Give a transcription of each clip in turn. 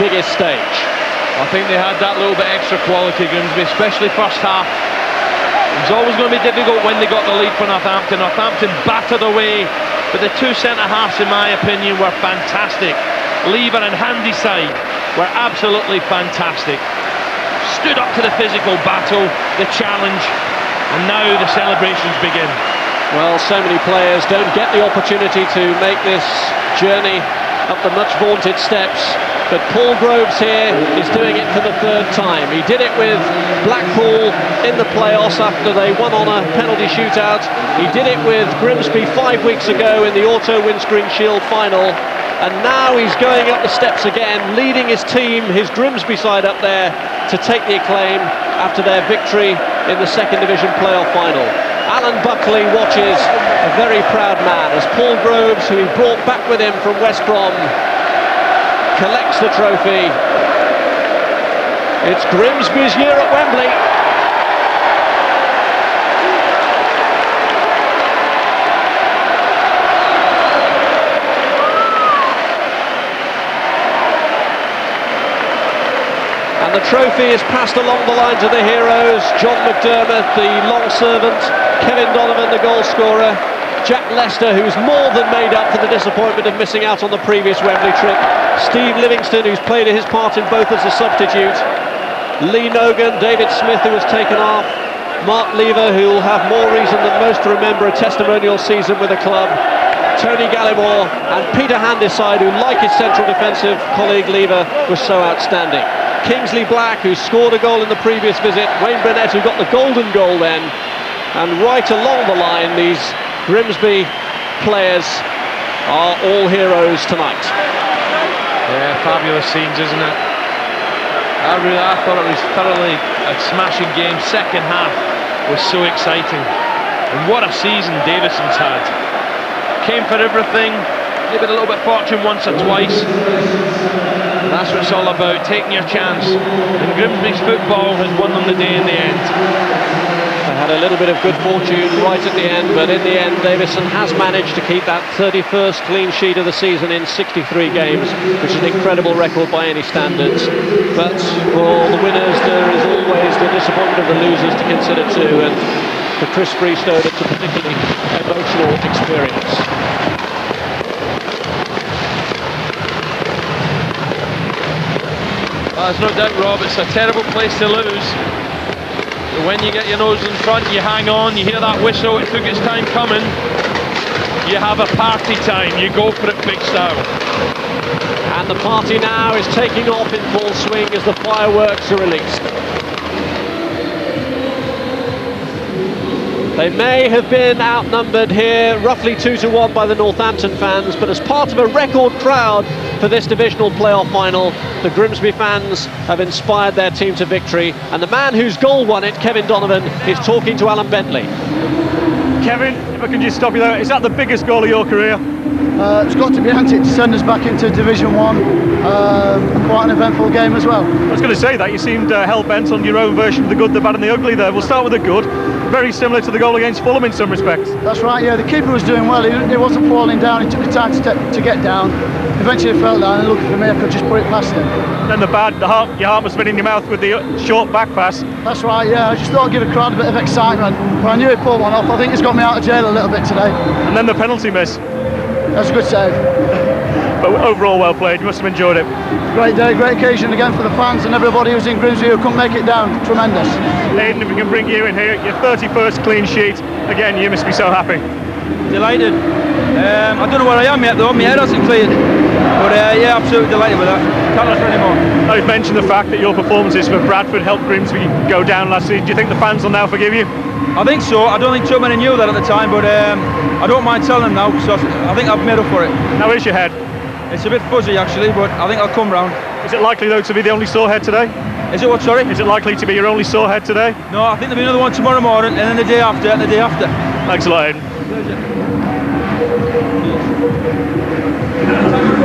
biggest stage. I think they had that little bit extra quality, Grimsby, especially first half. It was always going to be difficult when they got the lead for Northampton. Northampton battered away, but the two centre-halves, in my opinion, were fantastic. Lever and Handyside were absolutely fantastic. Stood up to the physical battle, the challenge, and now the celebrations begin. Well, so many players don't get the opportunity to make this journey up the much vaunted steps, but Paul Groves here is doing it for the third time. He did it with Blackpool in the playoffs after they won on a penalty shootout. He did it with Grimsby 5 weeks ago in the Auto Windscreen Shield final, and now he's going up the steps again, leading his team, his Grimsby side up there, to take the acclaim after their victory in the second division playoff final. Alan Buckley watches, a very proud man, as Paul Groves, who he brought back with him from West Brom, collects the trophy. It's Grimsby's year at Wembley. And the trophy is passed along the line to the heroes: John McDermott, the long servant; Kevin Donovan, the goal scorer; Jack Lester, who's more than made up for the disappointment of missing out on the previous Wembley trip; Steve Livingston, who's played his part in both as a substitute; Lee Nogan; David Smith, who was taken off; Mark Lever, who will have more reason than most to remember a testimonial season with the club; Tony Gallimore; and Peter Handyside, who, like his central defensive colleague Lever, was so outstanding. Kingsley Black, who scored a goal in the previous visit; Wayne Burnett, who got the golden goal then. And right along the line, these Grimsby players are all heroes tonight. Yeah, fabulous scenes, isn't it? I thought it was thoroughly a smashing game. Second half was so exciting. And what a season Davison's had. Came for everything, maybe a little bit fortune once or twice. And that's what it's all about, taking your chance. And Grimsby's football has won them the day in the end. They had a little bit of good fortune right at the end, but in the end Davison has managed to keep that 31st clean sheet of the season in 63 games, which is an incredible record by any standards. But for the winners, there is always the disappointment of the losers to consider too, and for Chris Freestone it's a particularly emotional experience. Well, there's no doubt, Rob, it's a terrible place to lose. But when you get your nose in front, you hang on, you hear that whistle, it took its time coming. You have a party time, you go for it big style. And the party now is taking off in full swing as the fireworks are released. They may have been outnumbered here, roughly 2-1 by the Northampton fans, but as part of a record crowd for this divisional playoff final, the Grimsby fans have inspired their team to victory, and the man whose goal won it, Kevin Donovan, is talking to Alan Bentley. Kevin, if I can just stop you there, is that the biggest goal of your career? It's got to be, hasn't it, to send us back into Division 1. Quite an eventful game as well. I was going to say that, you seemed hell-bent on your own version of the good, the bad and the ugly there. We'll start with the good. Very similar to the goal against Fulham in some respects. That's right, yeah, the keeper was doing well, he wasn't falling down, he took the time to get down. Eventually he fell down, and looking for me, I could just put it past him. Then the bad, your heart must have been in your mouth with the short back pass. That's right, yeah, I just thought I'd give the crowd a bit of excitement. But I knew he'd pull one off. I think it's got me out of jail a little bit today. And then the penalty miss. That's a good save. But overall well played, you must have enjoyed it. Great day, great occasion again for the fans and everybody who's in Grimsby who couldn't make it down. Tremendous. Aidan, if we can bring you in here, your 31st clean sheet. Again, you must be so happy. Delighted. I don't know where I am yet though, my head hasn't cleared. But yeah, absolutely delighted with that. Can't ask for any more. Now, you've mentioned the fact that your performances for Bradford helped Grimsby go down last season. Do you think the fans will now forgive you? I think so. I don't think too many knew that at the time, but I don't mind telling them now, because I think I've made up for it. How is your head? It's a bit fuzzy actually, but I think I'll come round. Is it likely though to be the only sore head today? Is it what, sorry? Is it likely to be your only sore head today? No, I think there'll be another one tomorrow morning, and then the day after, and the day after. Thanks a lot, Aidan.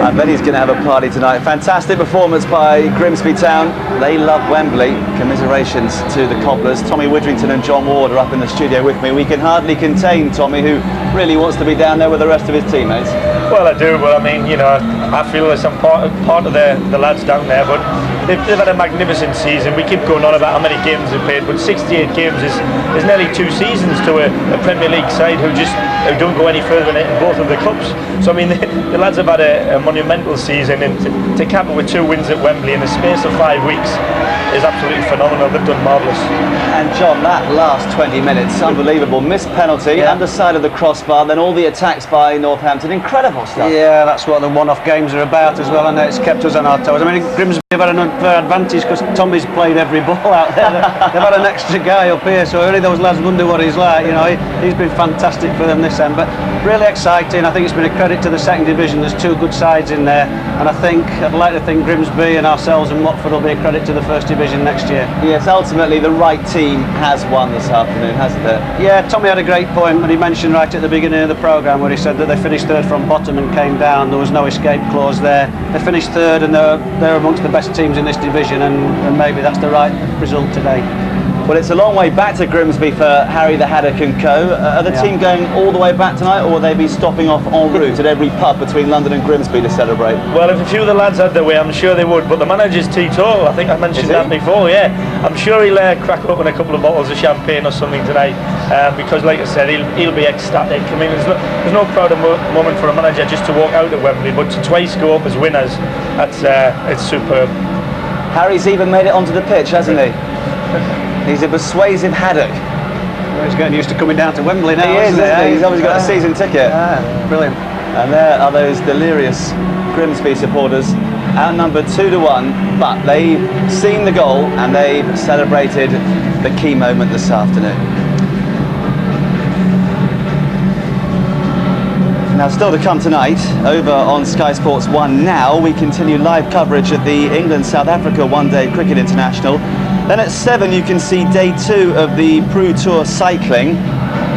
I bet he's going to have a party tonight. Fantastic performance by Grimsby Town. They love Wembley. Commiserations to the Cobblers. Tommy Widrington and John Ward are up in the studio with me. We can hardly contain Tommy, who really wants to be down there with the rest of his teammates. Well, I do, but I mean, you know, I feel as I'm part of the lads down there, but they've had a magnificent season. We keep going on about how many games they've played, but 68 games is nearly 2 seasons to a Premier League side who don't go any further in both of the cups. So, I mean, the lads have had a monumental season, and to cap it with 2 wins at Wembley in the space of 5 weeks is absolutely phenomenal. They've done marvellous. And John, that last 20 minutes, unbelievable. Missed penalty, underside of the crossbar, then all the attacks by Northampton. Incredible stuff. Yeah, that's what the one-off games are about as well, and it's kept us on our toes. I mean, Grimsby have had an unfair advantage because Tommy's played every ball out there. They've had an extra guy up here, so only those lads wonder what he's like. You know, he's been fantastic for them this end, but really exciting. I think it's been a credit to the second division. There's 2 good sides in there, and I'd like to think Grimsby and ourselves and Watford will be a credit to the first division next year. Yes, ultimately the right team has won this afternoon, hasn't it? Yeah, Tommy had a great point when he mentioned right at the beginning of the programme where he said that they finished 3rd from bottom and came down. There was no escape clause there. They finished 3rd and they're amongst the best teams in this division, and maybe that's the right result today. Well, it's a long way back to Grimsby for Harry the Haddock and co. Are the team going all the way back tonight, or will they be stopping off en route at every pub between London and Grimsby to celebrate? Well, if a few of the lads had their way, I'm sure they would, but the manager's teetotal. I think I mentioned that before, yeah. I'm sure he'll crack open a couple of bottles of champagne or something tonight, because like I said, he'll be ecstatic. I mean, there's no prouder moment for a manager just to walk out at Wembley, but to twice go up as winners, it's superb. Harry's even made it onto the pitch, hasn't he? He's a persuasive Haddock. Well, he's getting used to coming down to Wembley now, isn't he? He's obviously got a season ticket. Brilliant. And there are those delirious Grimsby supporters, outnumbered 2-1, but they've seen the goal and they've celebrated the key moment this afternoon. Now, still to come tonight, over on Sky Sports 1 now, we continue live coverage of the England-South Africa One-Day Cricket International. Then at 7 you can see day 2 of the Pro Tour cycling.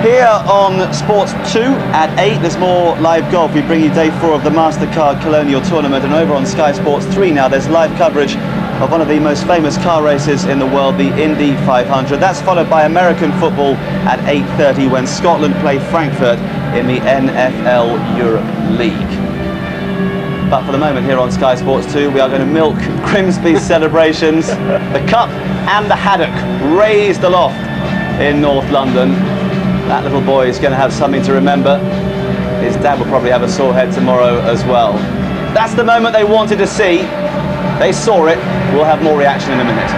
Here on Sports 2 at 8 there's more live golf. We bring you day 4 of the MasterCard Colonial Tournament, and over on Sky Sports 3 now there's live coverage of one of the most famous car races in the world, the Indy 500. That's followed by American football at 8:30 when Scotland play Frankfurt in the NFL Europe League. But for the moment here on Sky Sports 2, we are going to milk Grimsby's celebrations. The cup and the haddock raised aloft in North London. That little boy is going to have something to remember. His dad will probably have a sore head tomorrow as well. That's the moment they wanted to see. They saw it. We'll have more reaction in a minute.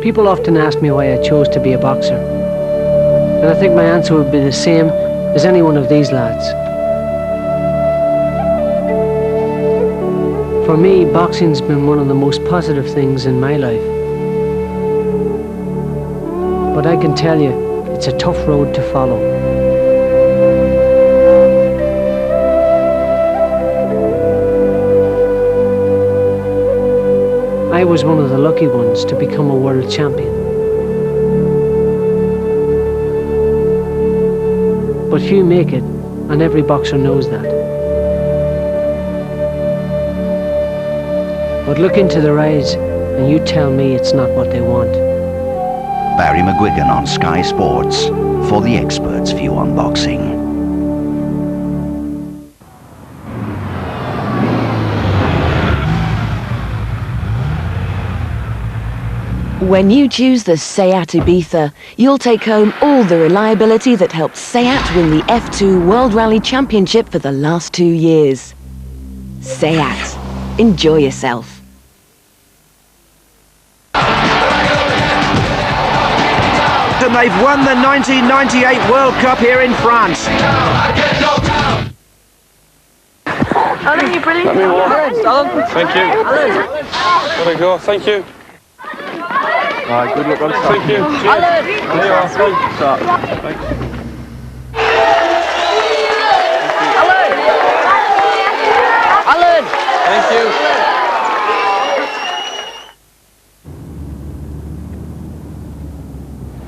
People often ask me why I chose to be a boxer, and I think my answer would be the same as any one of these lads. For me, boxing's been one of the most positive things in my life. But I can tell you, it's a tough road to follow. I was one of the lucky ones to become a world champion. But few make it, and every boxer knows that. But look into their eyes, and you tell me it's not what they want. Barry McGuigan on Sky Sports for the expert's view on boxing. When you choose the Seat Ibiza, you'll take home all the reliability that helped Seat win the F2 World Rally Championship for the last 2 years. Seat. Enjoy yourself. And they've won the 1998 World Cup here in France. Alan, you're brilliant. Thank you. There we go, thank you. Alright, good luck on top. Thank you. Alan! There you are, thanks. Alan! Thank you.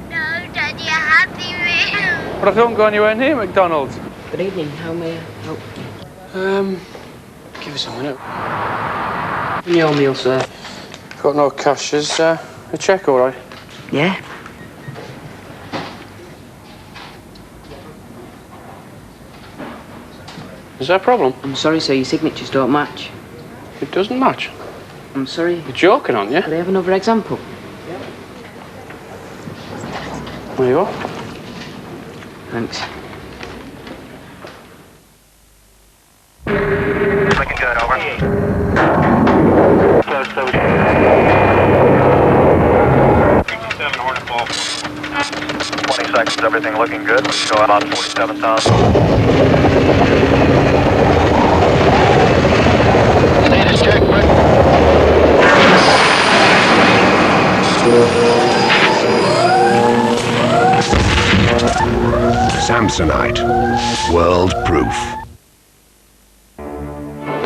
No, Daddy, a Happy Meal. But I don't go anywhere near McDonald's. Good evening. How may I help? Give us a minute. Your meal, sir. Got no cash. Is a cheque all right? Yeah. Is there a problem? I'm sorry, sir. Your signatures don't match. It doesn't match. I'm sorry. You're joking, aren't you? Could I have another example? There you are. Thanks. Looking good, over. Close, close. 7 Hornet Ball. 20 seconds, everything looking good. Go about 47,000. Status check, quick. Samsonite. World proof.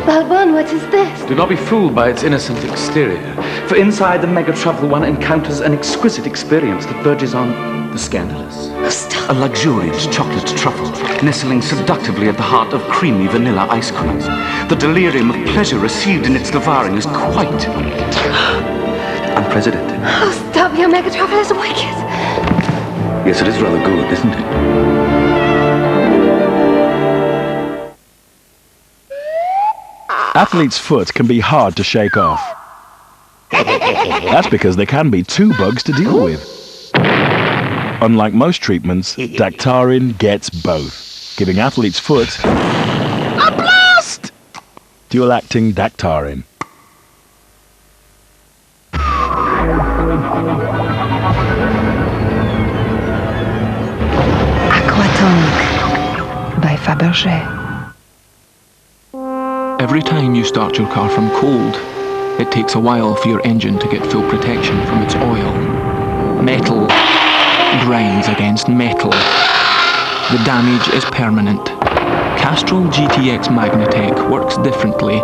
Well, one, what is this? Do not be fooled by its innocent exterior, for inside the Mega Truffle one encounters an exquisite experience that verges on the scandalous. Oh, stop. A luxurious chocolate truffle nestling seductively at the heart of creamy vanilla ice cream. The delirium of pleasure received in its devouring is quite unprecedented. Oh, stop. Your Mega Truffle is wicked. Yes, it is rather good, isn't it? Athlete's foot can be hard to shake off. That's because there can be 2 bugs to deal with. Unlike most treatments, Dactarin gets both, giving athlete's foot a blast! Dual-acting Dactarin. Aquatonic by Fabergé. Every time you start your car from cold, it takes a while for your engine to get full protection from its oil. Metal grinds against metal. The damage is permanent. Castrol GTX Magnatech works differently.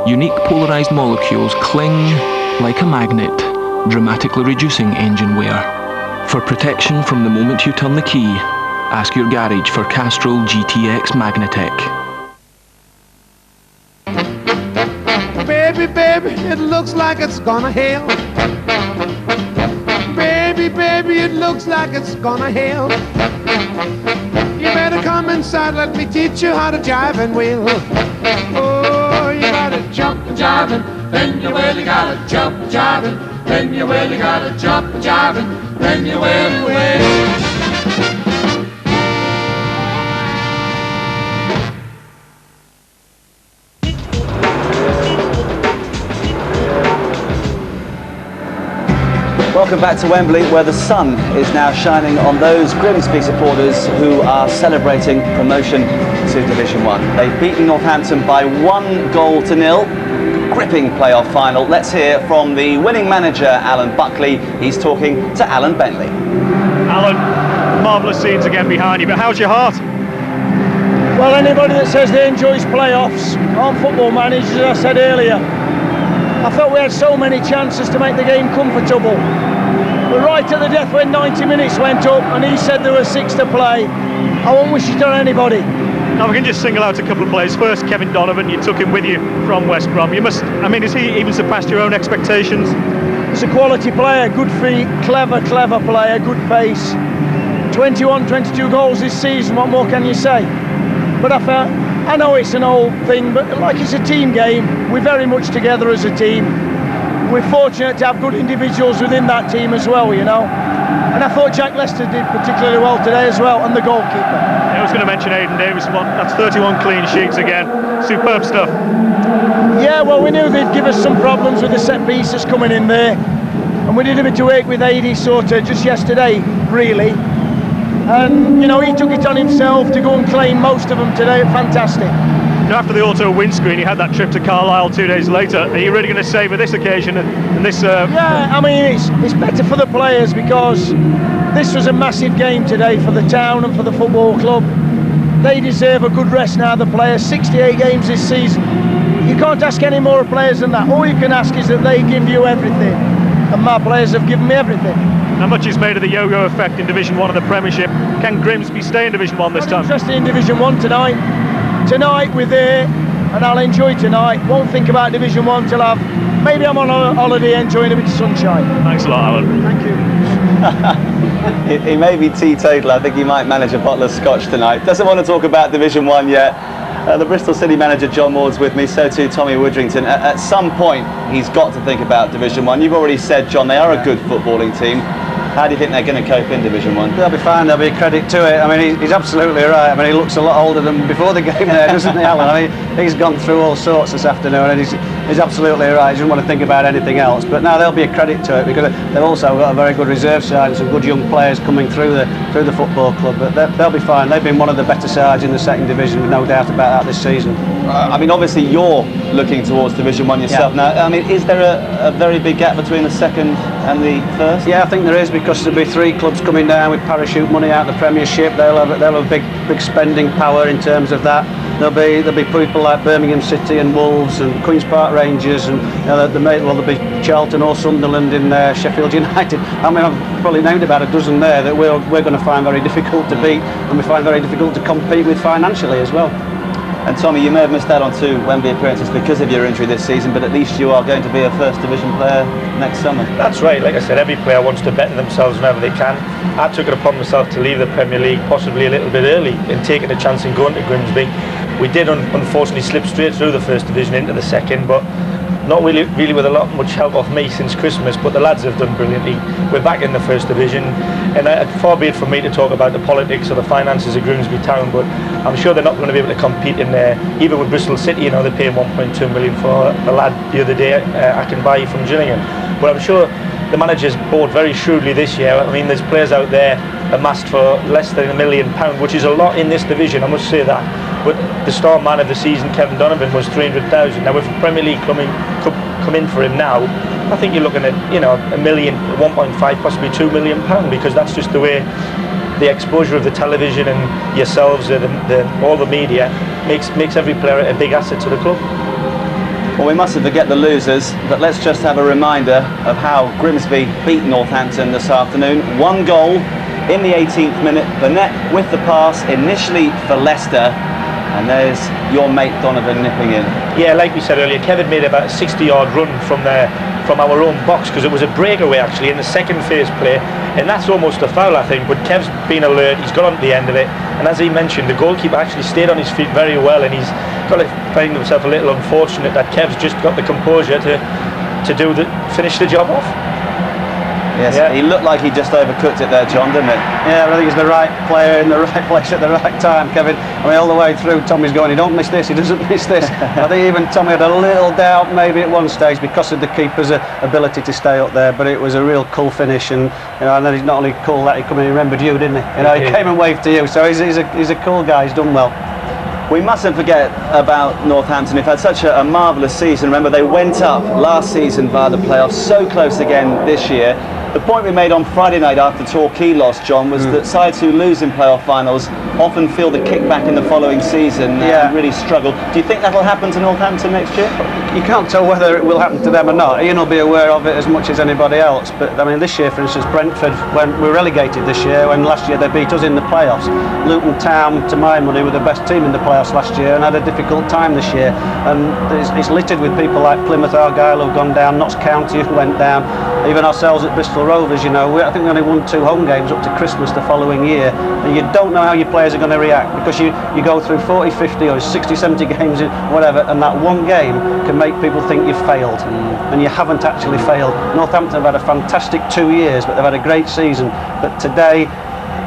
Unique polarized molecules cling like a magnet, dramatically reducing engine wear. For protection from the moment you turn the key, ask your garage for Castrol GTX Magnatech. Baby, baby, it looks like it's gonna hail. Baby, baby, it looks like it's gonna hail. You better come inside, let me teach you how to jive and wheel. Oh, you gotta jump and jive and then you really gotta jump and jive and then you really gotta jump and jive and then you will. Welcome back to Wembley, where the sun is now shining on those Grimsby supporters who are celebrating promotion to Division 1. They've beaten Northampton by 1-0. Gripping playoff final. Let's hear from the winning manager, Alan Buckley. He's talking to Alan Bentley. Alan, marvellous scenes again behind you, but how's your heart? Well, anybody that says they enjoys playoffs aren't football managers, as I said earlier. I thought we had so many chances to make the game comfortable. But right at the death when 90 minutes went up and he said there were 6 to play, I won't wish it on anybody. Now we can just single out a couple of players. First, Kevin Donovan, you took him with you from West Brom. You must, I mean, has he even surpassed your own expectations? He's a quality player, good feet, clever player, good pace. 21, 22 goals this season, what more can you say? But I know it's an old thing, but like it's a team game, we're very much together as a team. We're fortunate to have good individuals within that team as well, you know. And I thought Jack Lester did particularly well today as well, and the goalkeeper. Yeah, I was going to mention Aidan Davis, that's 31 clean sheets again. Superb stuff. Yeah, well, we knew they'd give us some problems with the set pieces coming in there. And we did a bit of work with AD sort of just yesterday, really. And, you know, he took it on himself to go and claim most of them today. Fantastic. Now, after the auto windscreen, you had that trip to Carlisle 2 days later. Are you really going to savour this occasion and this? Yeah, I mean, it's better for the players because this was a massive game today for the town and for the football club. They deserve a good rest now, the players. 68 games this season. You can't ask any more of players than that. All you can ask is that they give you everything. And my players have given me everything. Now, much is made of the yo-yo effect in Division 1 of the Premiership. Can Grimsby stay in Division 1 this time? Interested in Division 1 tonight. Tonight we're there, and I'll enjoy tonight. Won't think about Division 1 till maybe I'm on a holiday enjoying a bit of sunshine. Thanks a lot, Alan. Thank you. He may be teetotal. I think he might manage a bottle of scotch tonight. Doesn't want to talk about Division 1 yet. The Bristol City manager John Maud's with me, so too Tommy Woodrington. At some point he's got to think about Division 1. You've already said, John, they are a good footballing team. How do you think they're going to cope in Division 1? They'll be fine, there'll be a credit to it. I mean, he's absolutely right. I mean, he looks a lot older than before the game there, doesn't he, Alan? I mean, he's gone through all sorts this afternoon, and he's absolutely right. He doesn't want to think about anything else. But now there'll be a credit to it, because they've also got a very good reserve side and some good young players coming through the football club. But they'll be fine. They've been one of the better sides in the second division, with no doubt about that this season. I mean, obviously you're looking towards Division 1 yourself now. I mean, is there a very big gap between the second and the first? Yeah, I think there is, because there'll be 3 clubs coming down with parachute money out of the Premiership. They'll have big spending power in terms of that. There'll be people like Birmingham City and Wolves and Queen's Park Rangers, and there'll be Charlton or Sunderland in there, Sheffield United. I mean, I've probably named about a dozen there that we're going to find very difficult to beat, and we find very difficult to compete with financially as well. And Tommy, you may have missed out on 2 Wembley appearances because of your injury this season, but at least you are going to be a first division player next summer. That's right. Like I said, every player wants to better themselves whenever they can. I took it upon myself to leave the Premier League possibly a little bit early in taking a chance in going to Grimsby. We did unfortunately slip straight through the first division into the second, but not really with much help off me since Christmas, but the lads have done brilliantly. We're back in the first division, and far be it from me to talk about the politics or the finances of Grimsby Town, but I'm sure they're not going to be able to compete in there, even with Bristol City. You know, they're paying 1.2 million for a lad the other day, I can buy from Gillingham. But I'm sure the manager's bought very shrewdly this year. I mean, there's players out there amassed for less than £1 million, which is a lot in this division, I must say that. But the star man of the season, Kevin Donovan, was 300,000. Now, if the Premier League come in for him now, I think you're looking at, £1 million, 1.5, possibly £2 million, because that's just the way the exposure of the television and yourselves, all the media, makes every player a big asset to the club. Well, we mustn't forget the losers, but let's just have a reminder of how Grimsby beat Northampton this afternoon. 1 goal in the 18th minute, Burnett with the pass initially for Leicester, and there's your mate Donovan nipping in. Yeah, like we said earlier, Kevin made about a 60-yard run from our own box, because it was a breakaway actually in the second phase play, and that's almost a foul, I think. But Kev's been alert, he's got on to the end of it, and as he mentioned, the goalkeeper actually stayed on his feet very well, and he's got to find himself a little unfortunate that Kev's just got the composure to finish the job off. Yes, yeah. He looked like he just overcooked it there, John, didn't it? Yeah, but I think he's the right player in the right place at the right time, Kevin. I mean, all the way through, Tommy's going, he don't miss this, he doesn't miss this. I think even Tommy had a little doubt maybe at one stage because of the keeper's ability to stay up there, but it was a real cool finish, and and then he's not only cool that he come in and remembered you, didn't he? He came and waved to you, so he's a cool guy, he's done well. We mustn't forget about Northampton. They've had such a marvellous season. Remember, they went up last season via the playoffs, so close again this year. The point we made on Friday night after Torquay lost, John, was that sides who lose in playoff finals often feel the kickback in the following season and really struggle. Do you think that'll happen to Northampton next year? You can't tell whether it will happen to them or not. Ian will be aware of it as much as anybody else. But I mean, this year, for instance, Brentford, when we were relegated this year, when last year they beat us in the playoffs. Luton Town, to my money, were the best team in the playoffs last year and had a difficult time this year. And it's littered with people like Plymouth Argyle who've gone down, Notts County who went down, even ourselves at Bristol Rovers. I think we only won 2 home games up to Christmas the following year, and you don't know how your players are going to react, because you go through 40, 50 or 60, 70 games in whatever, and that one game can make people think you've failed, and you haven't actually failed. Northampton have had a fantastic 2 years, but they've had a great season, but today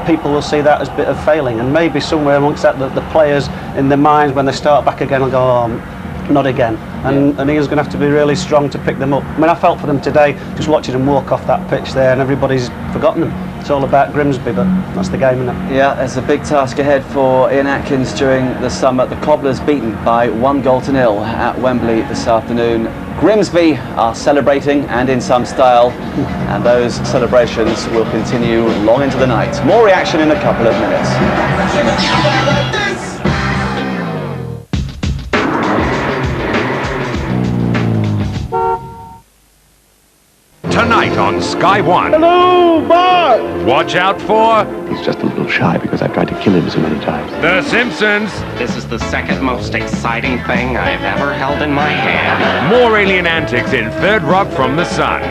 people will see that as a bit of failing, and maybe somewhere amongst that the players in their minds when they start back again will go, oh, not again, and Ian's going to have to be really strong to pick them up. I mean, I felt for them today just watching them walk off that pitch there, and everybody's forgotten them. It's all about Grimsby, but that's the game, isn't it? Yeah, there's a big task ahead for Ian Atkins during the summer. The Cobblers beaten by 1-0 at Wembley this afternoon. Grimsby are celebrating, and in some style, and those celebrations will continue long into the night. More reaction in a couple of minutes. Tonight on Sky One. Hello, Bart! Watch out for He's just a little shy because I've tried to kill him so many times. The Simpsons. This is the second most exciting thing I've ever held in my hand. More alien antics in Third Rock from the Sun.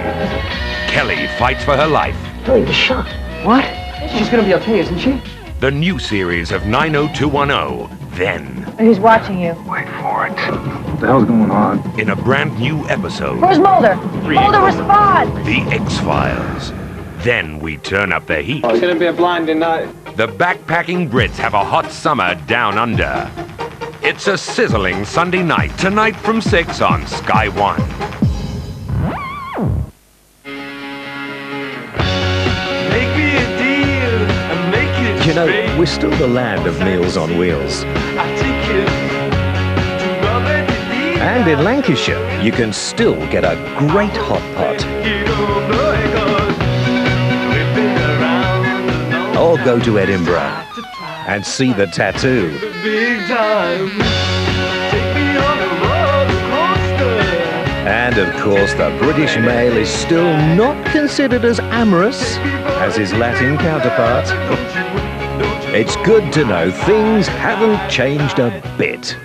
Kelly fights for her life. Kelly was shot. What? She's gonna be okay, isn't she? The new series of 90210. Then, Who's watching you? Wait for it. What the hell's going on? in a brand new episode, Where's Mulder? Mulder, respond! The X-Files. Then we turn up the heat. It's gonna be a blinding night. The backpacking Brits have a hot summer down under. It's a sizzling Sunday night, tonight from 6 on Sky One. Make me a deal and make it You know, we're still the land of Meals on Wheels. I take you to Robert Lee. And in Lancashire, you can still get a great hot pot. You don't know it 'cause we've been around a long Or go to Edinburgh and see the tattoo. big time. Take me on a roller coaster. And of course, the British male is still not considered as amorous as his Latin counterpart. It's good to know things haven't changed a bit.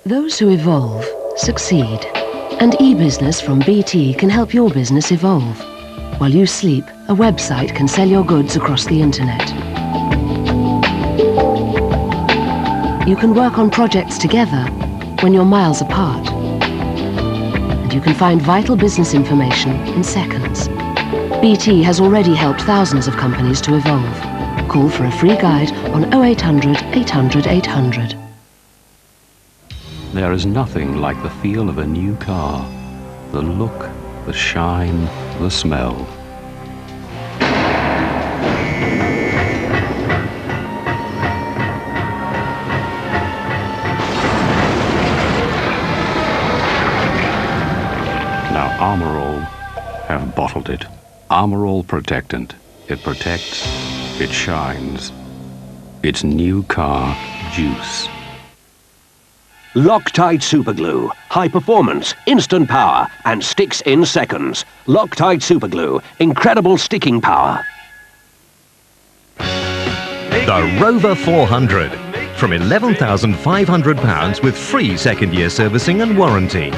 Those who evolve succeed. And e-business from BT can help your business evolve. While you sleep, a website can sell your goods across the internet. You can work on projects together when you're miles apart. And you can find vital business information in seconds. BT has already helped thousands of companies to evolve. Call for a free guide on 0800 800 800. There is nothing like the feel of a new car. The look, the shine, the smell. Now Armour All have bottled it. Armour All Protectant. It protects, it shines. It's new car juice. Loctite Superglue. High performance, instant power, and sticks in seconds. Loctite Superglue. Incredible sticking power. The Rover 400. From £11,500 with free second-year servicing and warranty.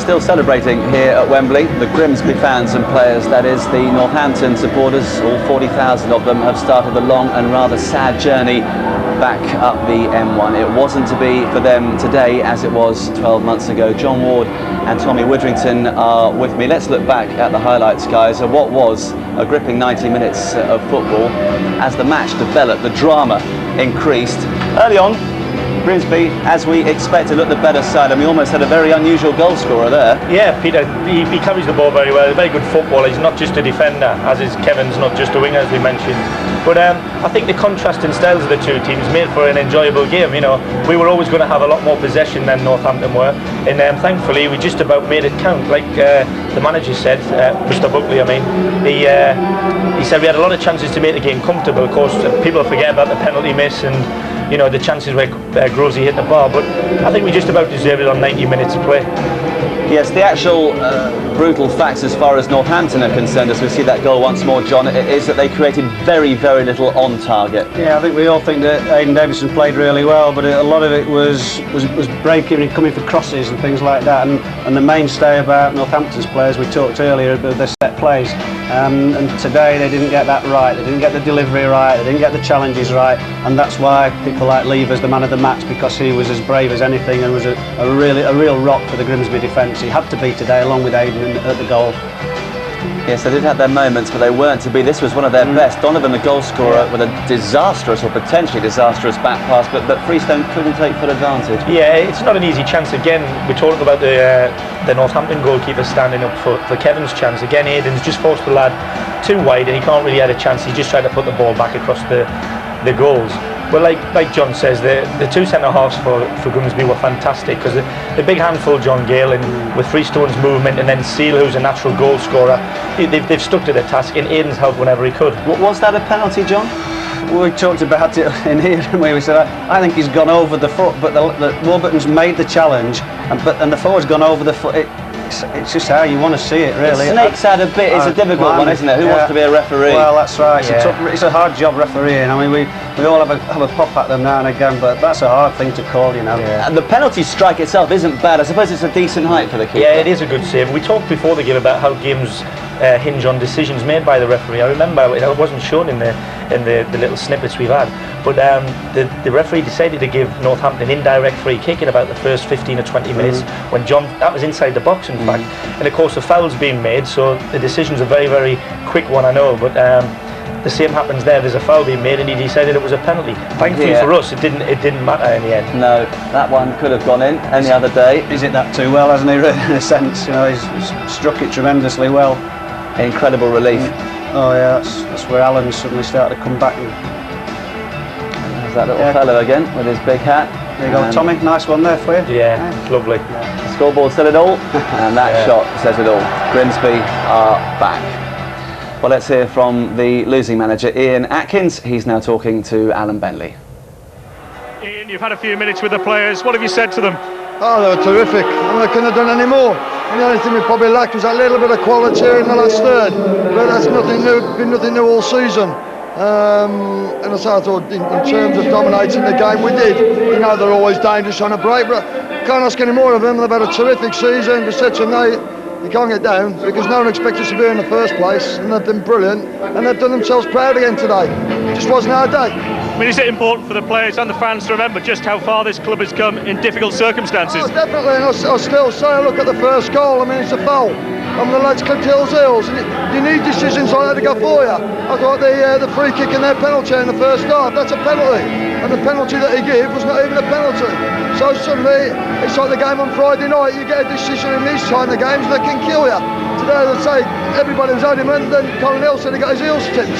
Still celebrating here at Wembley. The Grimsby fans and players, that is, the Northampton supporters, all 40,000 of them, have started a long and rather sad journey back up the M1. It wasn't to be for them today as it was 12 months ago. John Ward and Tommy Widdrington are with me. Let's look back at the highlights, guys, of what was a gripping 90 minutes of football. As the match developed, the drama increased. Early on, Grimsby, as we expected, looked the better side, and we almost had a very unusual goal scorer there. Yeah, Peter, he carries the ball very well. A very good footballer. He's not just a defender, as is Kevin's not just a winger, as we mentioned. But I think the contrasting styles of the two teams made for an enjoyable game. You know, we were always going to have a lot more possession than Northampton were, and thankfully we just about made it count. Like the manager said, Mr. Buckley, I mean, he said we had a lot of chances to make the game comfortable. Of course, people forget about the penalty miss and, you know, the chances where Grosey hit the bar, but I think we just about deserved it on 90 minutes of play. Yes, the actual brutal facts as far as Northampton are concerned, as we see that goal once more, John, is that they created very, very little on target. Yeah, I think we all think that Aidan Davison played really well, but a lot of it was breaking and coming for crosses and things like that. And the mainstay about Northampton's players, we talked earlier about their set plays, and today they didn't get that right. They didn't get the delivery right. They didn't get the challenges right, and that's why people like Lever's the man of the match, because he was as brave as anything and was a real rock for the Grimsby defence. He had to be today, along with Aidan at the goal. Yes, they did have their moments, but they weren't to be. This was one of their best. Donovan, the goal scorer, with a disastrous or potentially disastrous back pass, but Freestone couldn't take full advantage. Yeah, it's not an easy chance. Again, we're talking about the Northampton goalkeeper standing up for Kevin's chance. Again, Aidan's just forced the lad too wide, and he can't really have a chance. He's just trying to put the ball back across the goals. But like John says, the two centre-halves for Grimsby were fantastic, because the big handful, John Gale, and with Freestone's movement, and then Seal, who's a natural goal scorer, they've stuck to their task, and Aidan's helped whenever he could. Was that a penalty, John? We talked about it in here, didn't we? We said, I think he's gone over the foot, but the Warburton's made the challenge, and the forward's gone over the foot. It's just how you want to see it, really. It snakes out a bit. It's a difficult one, isn't it? Who wants to be a referee? Well, that's right. It's a hard job refereeing. I mean, we all have a pop at them now and again, but that's a hard thing to call, you know. Yeah. And the penalty strike itself isn't bad. I suppose it's a decent height for the keeper. Yeah, it is a good save. We talked before the game about how games hinge on decisions made by the referee. I remember it wasn't shown in the little snippets we've had, but the referee decided to give Northampton indirect free kick in about the first 15 or 20 minutes when that was inside the box, in fact. And of course the foul's being made, so the decision's a very, very quick one, I know, but the same happens there. There's a foul being made, and he decided it was a penalty. Thankfully for us, it didn't matter in the end. No, that one could have gone in any other day. He's hit that too well, hasn't he? In a sense, you know, he's struck it tremendously well. Incredible relief. Oh yeah, that's where Alan suddenly started to come back. There's that little fellow again with his big hat. There you go, Tommy. Nice one there for you. Yeah, it's lovely. The scoreboard said it all, and that shot says it all. Grimsby are back. Well, let's hear from the losing manager, Ian Atkins. He's now talking to Alan Bentley. Ian, you've had a few minutes with the players. What have you said to them? Oh, they were terrific. I mean, I couldn't have done any more. And the only thing we probably lacked was that little bit of quality in the last third. But that's nothing new. Been nothing new all season. And as I thought, in terms of dominating the game, we did. You know, they're always dangerous on a break, but can't ask any more of them. They've had a terrific season for such a night. You can't get down because no one expected us to be in the first place, and they've been brilliant, and they've done themselves proud again today. It just wasn't our day. I mean, is it important for the players and the fans to remember just how far this club has come in difficult circumstances? Oh, definitely, and I'll still say, look at the first goal. I mean, it's a foul. I mean, the lads clipped heels, and you need decisions like that to go for you. I thought the free kick and their penalty in the first half, that's a penalty. And the penalty that he gave was not even a penalty. So suddenly, it's like the game on Friday night, you get a decision in these kind of games that can kill you. Today, they say everybody was adamant, then Colin Hill said he got his heels tipped.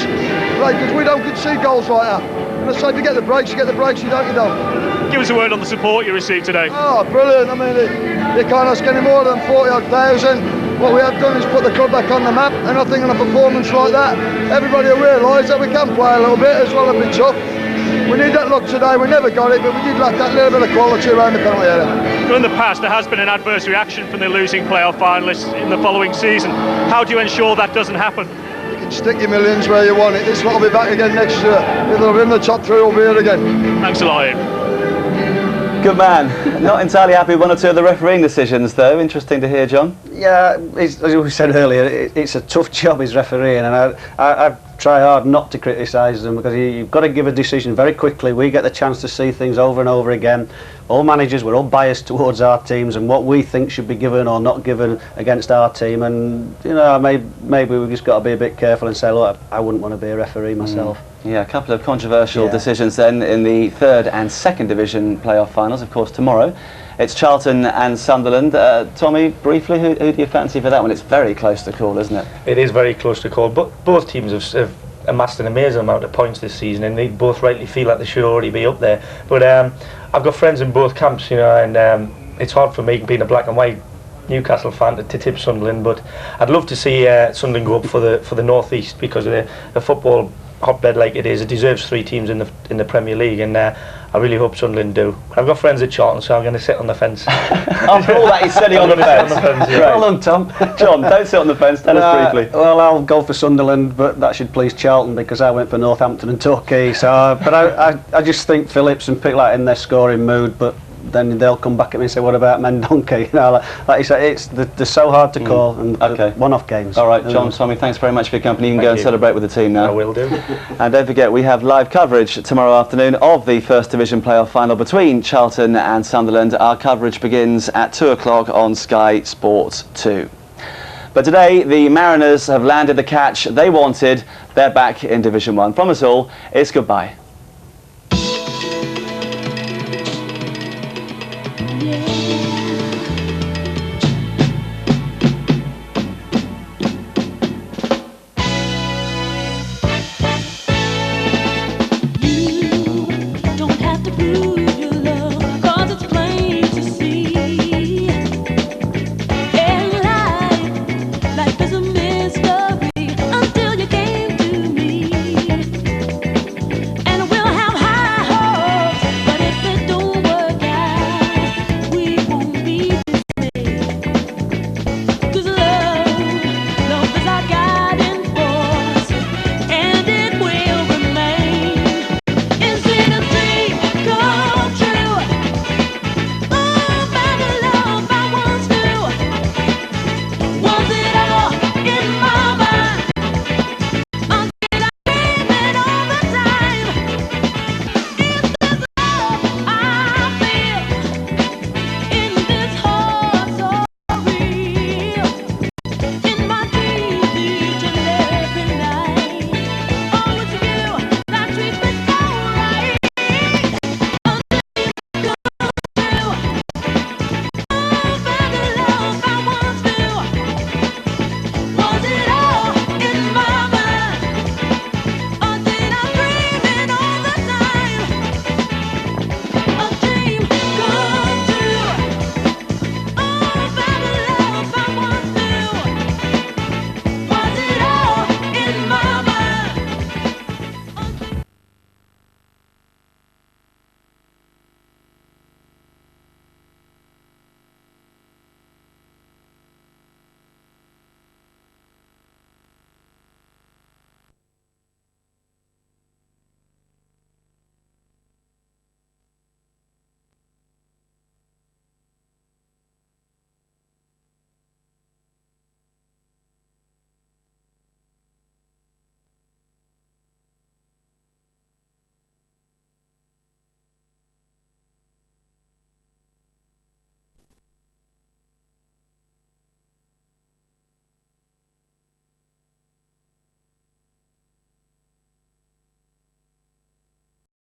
Right, because we don't concede goals like that. And I say, to get the breaks, you don't, you don't. Give us a word on the support you received today. Oh, brilliant. I mean, you can't ask any more than 40,000. What we have done is put the club back on the map, and I think in a performance like that, everybody will realise that we can play a little bit as well and be tough. We need that luck today. We never got it, but we did lack that little bit of quality around the penalty area. In the past, there has been an adverse reaction from the losing playoff finalists in the following season. How do you ensure that doesn't happen? You can stick your millions where you want it. This lot will be back again next year. Either in the top three or be here again. Thanks a lot, Ian. Good man. Not entirely happy with one or two of the refereeing decisions, though. Interesting to hear, John. Yeah, as we said earlier, it's a tough job, he's refereeing, and I try hard not to criticise them, because you've got to give a decision very quickly. We get the chance to see things over and over again. All managers, we're all biased towards our teams and what we think should be given or not given against our team, and you know, maybe we've just got to be a bit careful and say, look, I wouldn't want to be a referee myself. Yeah, a couple of controversial decisions then in the third and second division playoff finals, of course, tomorrow. It's Charlton and Sunderland. Tommy, briefly, who do you fancy for that one? It's very close to call, isn't it? It is very close to call, but both teams have amassed an amazing amount of points this season, and they both rightly feel like they should already be up there. But I've got friends in both camps, you know, and it's hard for me, being a black and white Newcastle fan, to tip Sunderland, but I'd love to see Sunderland go up for the North East, because of the football hotbed like it is. It deserves three teams in the Premier League, and I really hope Sunderland do. I've got friends at Charlton, so I'm going to sit on the fence. After all that, he's sitting on the fence. Well done, Tom. John, don't sit on the fence. Tell us briefly. Well, I'll go for Sunderland, but that should please Charlton, because I went for Northampton and Torquay. So, but I just think Phillips and Picklight in their scoring mood, but then they'll come back at me and say, what about Mendonca? You know, like you say, they're so hard to call, and one-off games. All right, John, Tommy, thanks very much for your company. You can go and celebrate with the team now. I will do. And don't forget, we have live coverage tomorrow afternoon of the First Division playoff final between Charlton and Sunderland. Our coverage begins at 2 o'clock on Sky Sports 2. But today, the Mariners have landed the catch they wanted. They're back in Division 1. From us all, it's goodbye. Yeah.